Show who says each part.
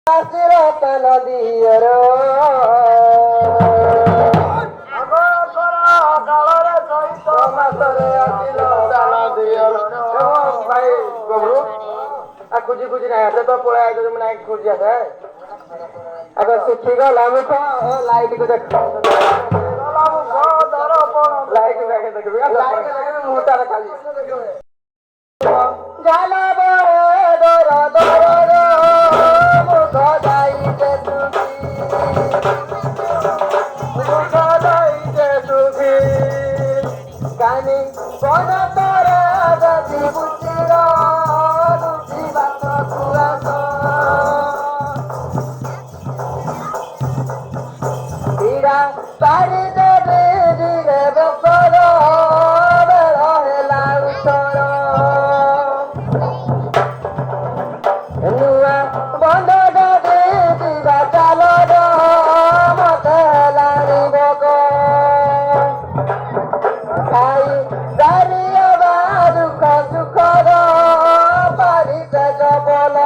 Speaker 1: নদীর খুঁজি খুঁজি নাই আছে তো পড়ে আছে মানে খুঁজি আছে এখন শিখি গলা মুখ লাইট କୁ ଦେଖ লাইট দেখে দেখবি লাইট দেখবি মুহূর্তে খালি জালা বড় দর দর মুখ যাইতে সুখী মুখ যাইতে সুখী গানি বন তোরা গতি বুঝির দুটি বাত কুয়াস হীরা পারি দেবে দিলে বসর বেড় হেলা উত্তর নুয়া বন্ধ দে দিবা চালর মতে হেলানি বক খাই দাঁড়িয়ে বা দুঃখ সুখর পারিতে জবল